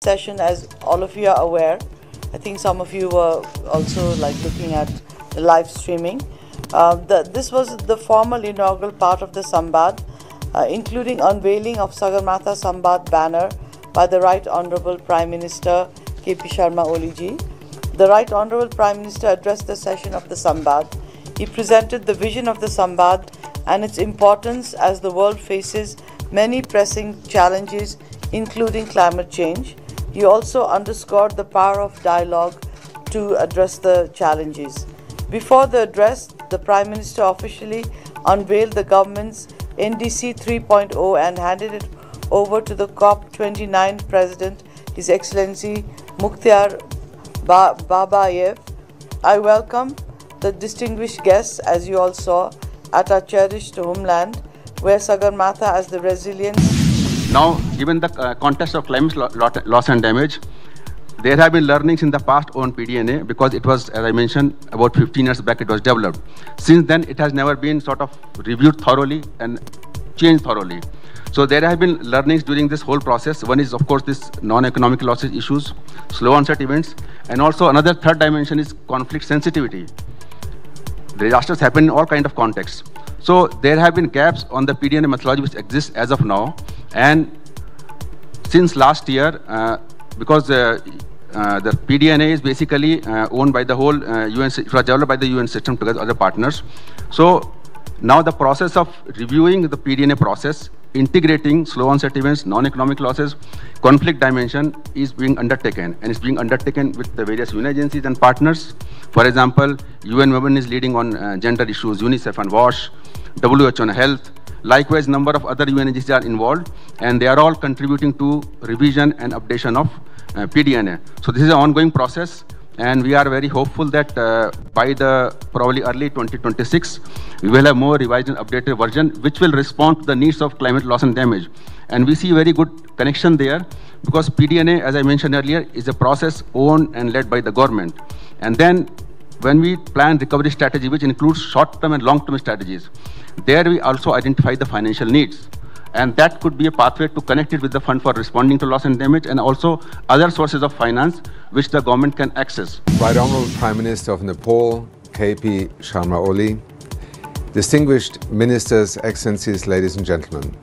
session, as all of you are aware. I think some of you were also looking at the live streaming. This was the formal inaugural part of the Sambad, including unveiling of Sagarmatha Sambad banner by the Right Honourable Prime Minister KP Sharma Oli ji. The Right Honourable Prime Minister addressed the session of the Sambad. He presented the vision of the Sambad and its importance as the world faces many pressing challenges, including climate change. He also underscored the power of dialogue to address the challenges. Before the address, the Prime Minister officially unveiled the government's NDC 3.0 and handed it over to the COP29 President, His Excellency Mukhtar Babayev. I welcome the distinguished guests, as you all saw, at our cherished homeland, where Sagarmatha has the resilience. Now, given the context of climate loss and damage, there have been learnings in the past on PDNA because it was, as I mentioned, about 15 years back it was developed. Since then, it has never been sort of reviewed thoroughly and changed thoroughly. So there have been learnings during this whole process. One is, of course, this non-economic losses issues, slow onset events, and also another third dimension is conflict sensitivity. Disasters happen in all kinds of contexts. So there have been gaps on the PDNA methodology which exists as of now. And since last year, because the PDNA is basically owned by the whole UN, it was developed by the UN system together with other partners. So now the process of reviewing the PDNA process, integrating slow onset events, non-economic losses, conflict dimension is being undertaken, and it's being undertaken with the various UN agencies and partners. For example, UN Women is leading on gender issues, UNICEF and WASH, WHO on health. Likewise, number of other UN agencies are involved, and they are all contributing to revision and updation of PDNA. So this is an ongoing process, and we are very hopeful that by the probably early 2026, we will have more revised and updated version, which will respond to the needs of climate loss and damage. And we see very good connection there, because PDNA, as I mentioned earlier, is a process owned and led by the government. And then when we plan recovery strategy, which includes short-term and long-term strategies, there we also identify the financial needs. And that could be a pathway to connect it with the fund for responding to loss and damage, and also other sources of finance which the government can access. Right Honourable Prime Minister of Nepal, KP Sharma Oli, distinguished ministers, excellencies, ladies and gentlemen.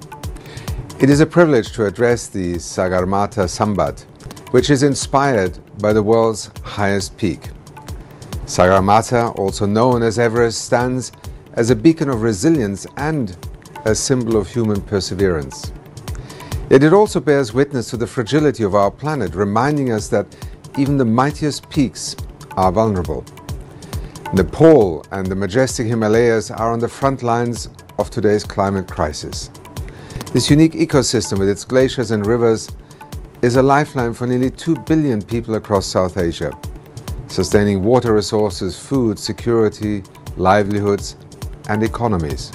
It is a privilege to address the Sagarmatha Sambad, which is inspired by the world's highest peak. Sagarmatha, also known as Everest, stands as a beacon of resilience and a symbol of human perseverance. Yet it also bears witness to the fragility of our planet, reminding us that even the mightiest peaks are vulnerable. Nepal and the majestic Himalayas are on the front lines of today's climate crisis. This unique ecosystem with its glaciers and rivers is a lifeline for nearly 2 billion people across South Asia, sustaining water resources, food, security, livelihoods, and economies.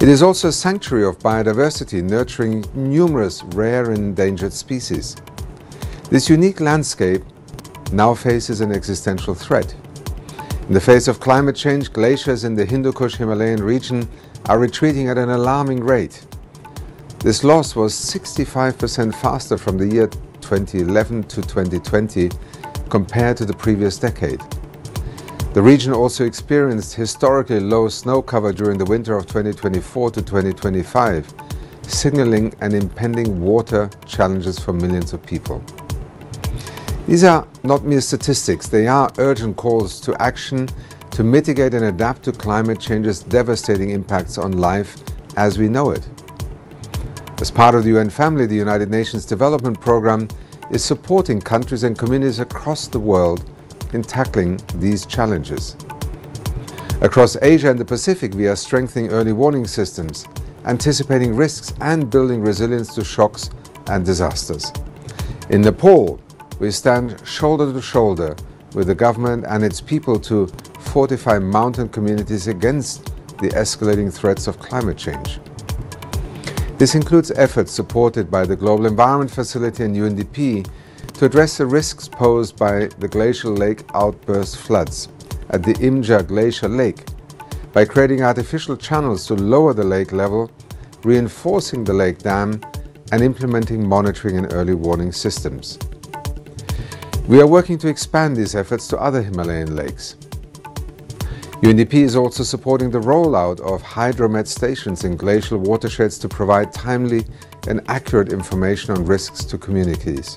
It is also a sanctuary of biodiversity, nurturing numerous rare and endangered species. This unique landscape now faces an existential threat. In the face of climate change, glaciers in the Hindu Kush Himalayan region are retreating at an alarming rate. This loss was 65% faster from the year 2011 to 2020 compared to the previous decade. The region also experienced historically low snow cover during the winter of 2024 to 2025, signaling an impending water challenges for millions of people. These are not mere statistics, they are urgent calls to action to mitigate and adapt to climate change's devastating impacts on life as we know it. As part of the UN family, the United Nations Development Programme is supporting countries and communities across the world in tackling these challenges. Across Asia and the Pacific, we are strengthening early warning systems, anticipating risks and building resilience to shocks and disasters. In Nepal, we stand shoulder to shoulder with the government and its people to fortify mountain communities against the escalating threats of climate change. This includes efforts supported by the Global Environment Facility and UNDP to address the risks posed by the glacial lake outburst floods at the Imja Glacier Lake by creating artificial channels to lower the lake level, reinforcing the lake dam, and implementing monitoring and early warning systems. We are working to expand these efforts to other Himalayan lakes. UNDP is also supporting the rollout of hydromet stations in glacial watersheds to provide timely and accurate information on risks to communities.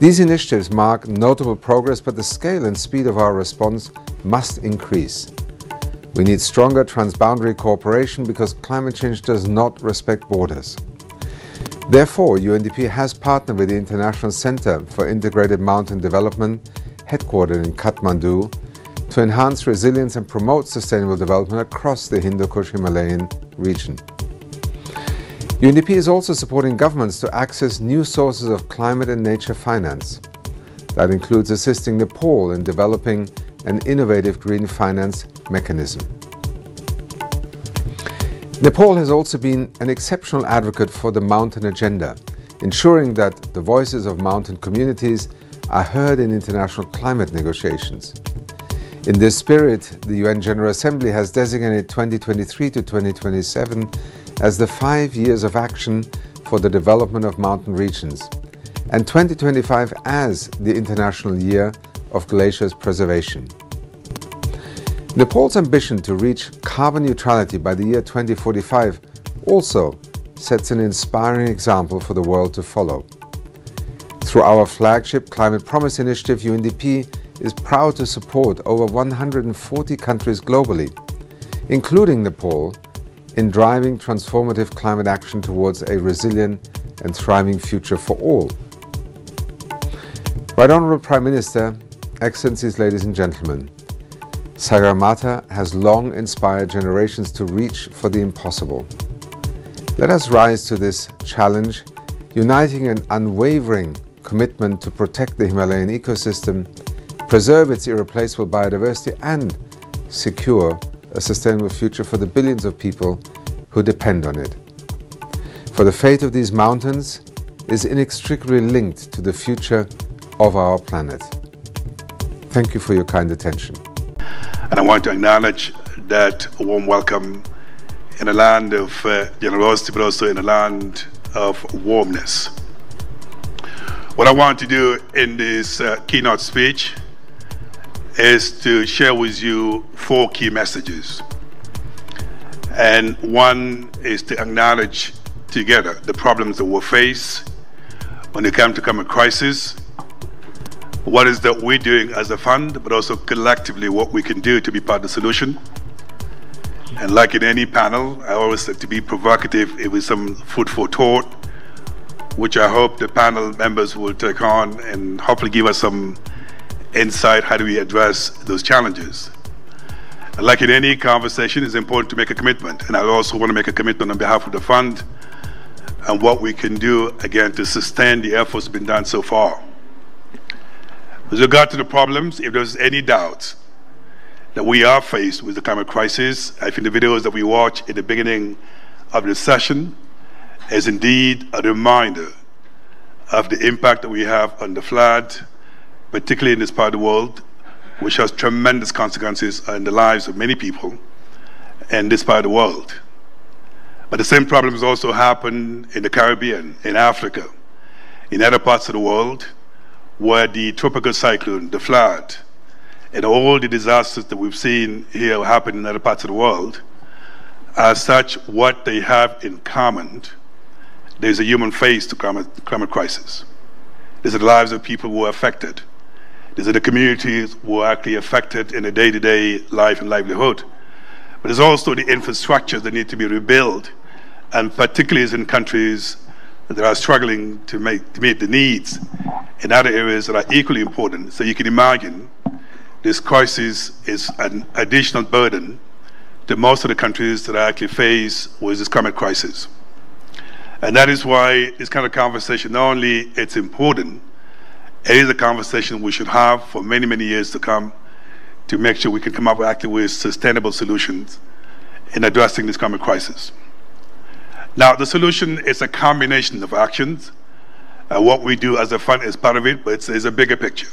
These initiatives mark notable progress, but the scale and speed of our response must increase. We need stronger transboundary cooperation because climate change does not respect borders. Therefore, UNDP has partnered with the International Center for Integrated Mountain Development, headquartered in Kathmandu, to enhance resilience and promote sustainable development across the Hindu-Kush Himalayan region. UNDP is also supporting governments to access new sources of climate and nature finance. That includes assisting Nepal in developing an innovative green finance mechanism. Nepal has also been an exceptional advocate for the mountain agenda, ensuring that the voices of mountain communities are heard in international climate negotiations. In this spirit, the UN General Assembly has designated 2023 to 2027 as the 5 years of action for the development of mountain regions, and 2025 as the International Year of Glaciers Preservation. Nepal's ambition to reach carbon neutrality by the year 2045 also sets an inspiring example for the world to follow. Through our flagship Climate Promise Initiative, UNDP is proud to support over 140 countries globally, including Nepal, in driving transformative climate action towards a resilient and thriving future for all. Right Honourable Prime Minister, Excellencies, ladies and gentlemen, Sagarmatha has long inspired generations to reach for the impossible. Let us rise to this challenge, uniting an unwavering commitment to protect the Himalayan ecosystem, preserve its irreplaceable biodiversity, and secure a sustainable future for the billions of people who depend on it. For the fate of these mountains is inextricably linked to the future of our planet. Thank you for your kind attention. And I want to acknowledge that warm welcome in a land of generosity, but also in a land of warmness. What I want to do in this keynote speech is to share with you 4 key messages. And one is to acknowledge together the problems that we face when it comes to climate crisis, what is that we're doing as a fund, but also collectively what we can do to be part of the solution. And like in any panel, I always like to be provocative with some food for thought, which I hope the panel members will take on and hopefully give us some insight. How do we address those challenges? And like in any conversation, it's important to make a commitment. And I also want to make a commitment on behalf of the fund and what we can do, again, to sustain the efforts that have been done so far. With regard to the problems, if there's any doubt that we are faced with the climate crisis, I think the videos that we watched at the beginning of the session is indeed a reminder of the impact that we have on the flood, particularly in this part of the world, which has tremendous consequences in the lives of many people in this part of the world. But the same problems also happen in the Caribbean, in Africa, in other parts of the world, where the tropical cyclone, the flood, and all the disasters that we've seen here happen in other parts of the world, are such what they have in common. There's a human face to climate crisis. These are the lives of people who are affected. These are the communities who are actually affected in a day-to-day life and livelihood. But there's also the infrastructure that need to be rebuilt, and particularly in countries that are struggling to meet the needs in other areas that are equally important. So you can imagine this crisis is an additional burden to most of the countries that are actually faced with this climate crisis. And that is why this kind of conversation, not only it's important, it is a conversation we should have for many, many years to come to make sure we can come up actually with sustainable solutions in addressing this climate crisis. Now, the solution is a combination of actions. What we do as a fund is part of it, but it's a bigger picture.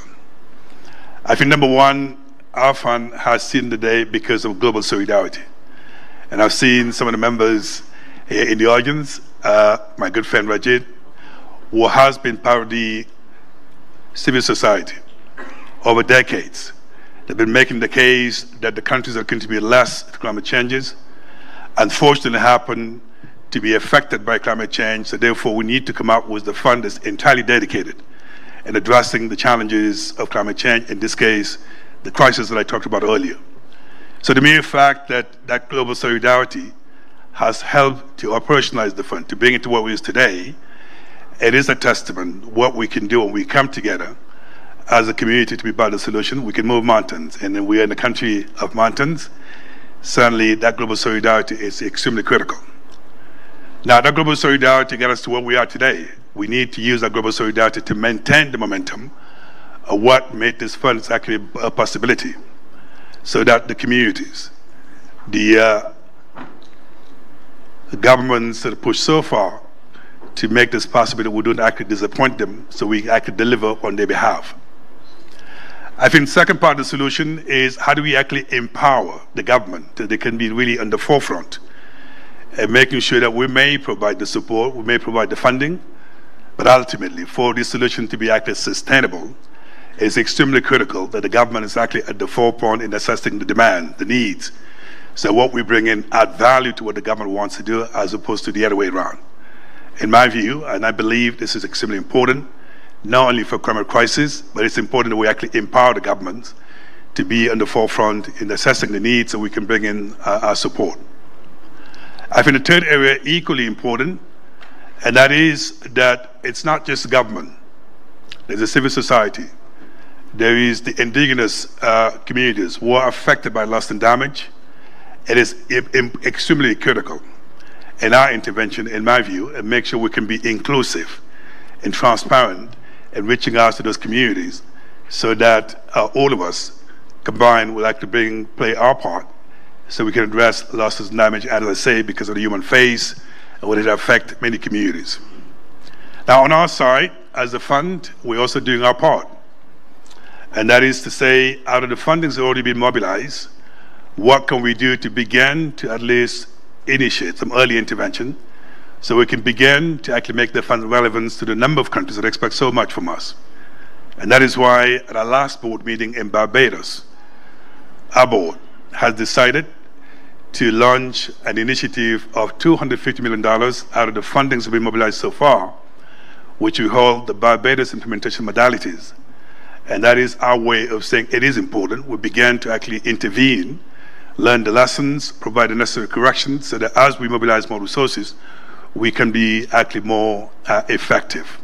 I think number one, our fund has seen the day because of global solidarity. And I've seen some of the members here in the audience my good friend Rajit, who has been part of the civil society over decades. They've been making the case that the countries are going to be less to climate changes, unfortunately happen to be affected by climate change, so therefore we need to come up with the fund that's entirely dedicated in addressing the challenges of climate change, in this case, the crisis that I talked about earlier. So the mere fact that that global solidarity has helped to operationalize the fund, to bring it to what it is today, it is a testament what we can do when we come together as a community to be part of the solution. We can move mountains, and then we are in a country of mountains. Certainly that global solidarity is extremely critical. Now, that global solidarity got us to where we are today. We need to use that global solidarity to maintain the momentum of what made this fund actually a possibility, so that the communities, the governments that push so far to make this possible that we don't actually disappoint them, so we actually deliver on their behalf. I think the second part of the solution is how do we actually empower the government that they can be really on the forefront and making sure that we may provide the support, we may provide the funding, but ultimately for this solution to be actually sustainable, it's extremely critical that the government is actually at the forefront in assessing the demand, the needs. So what we bring in add value to what the government wants to do as opposed to the other way around. In my view, and I believe this is extremely important, not only for climate crisis, but it's important that we actually empower the government to be on the forefront in assessing the needs so we can bring in our support. I think the third area equally important, and that is that it's not just the government. There's a civil society. There is the indigenous communities who are affected by loss and damage. It is extremely critical in our intervention, in my view, and make sure we can be inclusive and transparent in reaching out to those communities so that all of us combined will actually play our part so we can address losses and damage, as I say, because of the human face and will it affect many communities. Now, on our side, as a fund, we're also doing our part. And that is to say, out of the funding that's already been mobilized, what can we do to begin to at least initiate some early intervention so we can begin to actually make the fund relevant to the number of countries that expect so much from us. And that is why at our last board meeting in Barbados, our board has decided to launch an initiative of $250 million out of the fundings that have been mobilized so far, which we call the Barbados Implementation Modalities. And that is our way of saying it is important. We began to actually intervene, learn the lessons, provide the necessary corrections so that as we mobilize more resources, we can be actually more effective.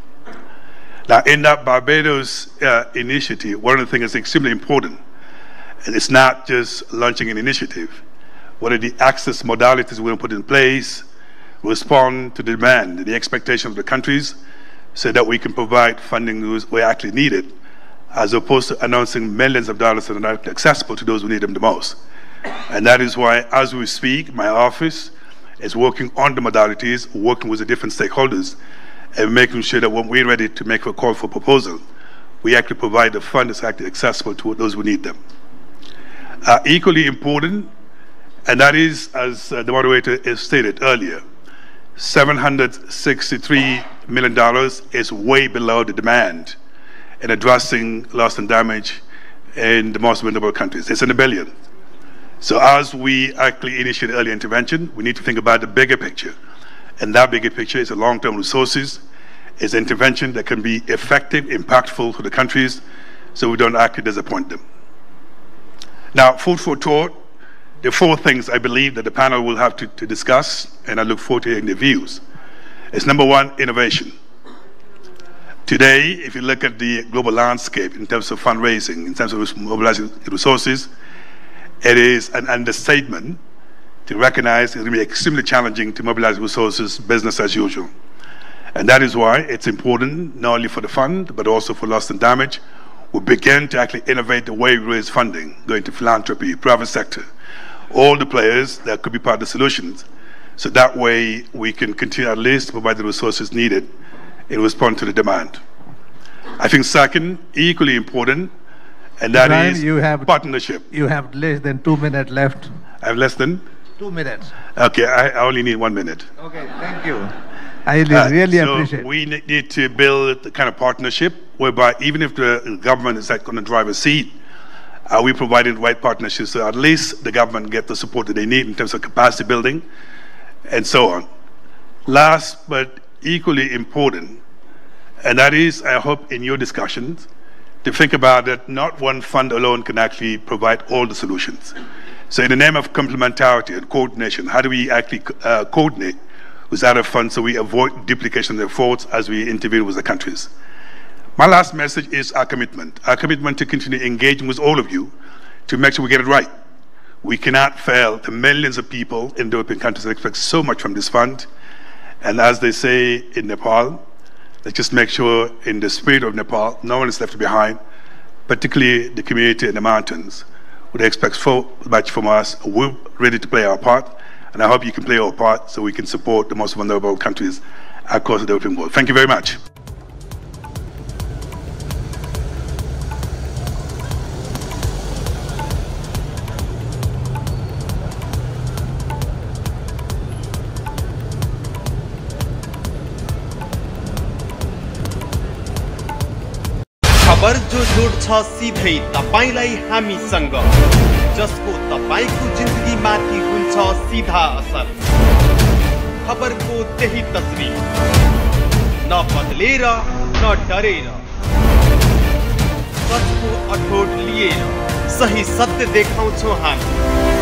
Now, in that Barbados initiative, one of the things that's extremely important, and it's not just launching an initiative, what are the access modalities we're going to put in place, respond to the demand, the expectation of the countries, so that we can provide funding where actually needed, as opposed to announcing millions of dollars that are not accessible to those who need them the most. And that is why, as we speak, my office is working on the modalities, working with the different stakeholders, and making sure that when we're ready to make a call for proposal, we actually provide the fund that's actually accessible to those who need them. Equally important, and that is, as the moderator has stated earlier, $763 million is way below the demand in addressing loss and damage in the most vulnerable countries. It's in the billion. So as we actually initiate early intervention, we need to think about the bigger picture. And that bigger picture is the long-term resources, is intervention that can be effective, impactful for the countries, so we don't actually disappoint them. Now, food for thought, there are four things I believe that the panel will have to discuss, and I look forward to hearing their views. It's number one, innovation. Today, if you look at the global landscape in terms of fundraising, in terms of mobilizing resources, it is an understatement to recognize it's going to be extremely challenging to mobilize resources business as usual. And that is why it's important, not only for the fund, but also for loss and damage, we begin to actually innovate the way we raise funding, going to philanthropy, private sector, all the players that could be part of the solutions. So that way we can continue at least to provide the resources needed in response to the demand. I think second, equally important, and that Brian, is partnership. You have less than 2 minutes left. I have less than? 2 minutes. Okay, I only need 1 minute. Okay, thank you. I really so appreciate. We need to build the kind of partnership whereby even if the government is not going to drive a seat, we providing the right partnerships so at least the government get the support that they need in terms of capacity building and so on. Last but equally important, and that is, I hope in your discussions, to think about that not one fund alone can actually provide all the solutions. So in the name of complementarity and coordination, how do we actually coordinate with other funds so we avoid duplication of efforts as we intervene with the countries? My last message is our commitment to continue engaging with all of you to make sure we get it right. We cannot fail the millions of people in developing countries that expect so much from this fund. And as they say in Nepal, let's just make sure in the spirit of Nepal, no one is left behind, particularly the community in the mountains, who they expect so much from us. We're ready to play our part, and I hope you can play our part so we can support the most vulnerable countries across the developing world. Thank you very much. खबर जो जोड्छ सिधै तपाईलाई हामीसँग, जसको तपाईको जिन्दगीमाथि हुन्छ सीधा असर। खबरको त्यही तस्बिर, न बदलेर न डरेर, सचको अठोट लिएर सही सत्य देखाउँछौं हामी।